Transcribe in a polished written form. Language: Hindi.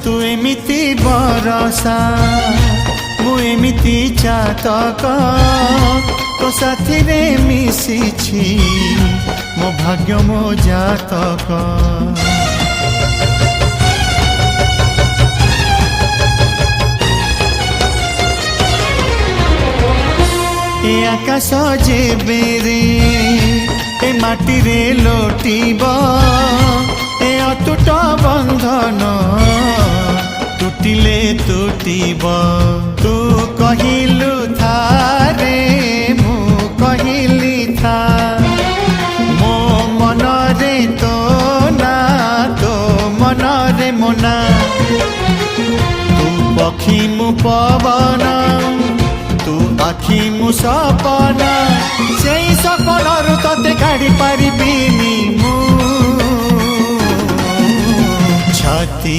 तू एमिति बरसा मु एमिति चातक तो साथी रे मिशिछि मो भाग्य मो जातक। ए आकाश जेबे रे ए माटी रे लोटिब ए अटूट बंधन टूटिले टूटिब। तू कहिलु था रे मु कहिली था मो मन रे तो ना तो मन रे मोना। तू पक्षी मु पवन तू आखि मु सपना से सपनरु तते काढ़ी पारिबिनी मु छाती।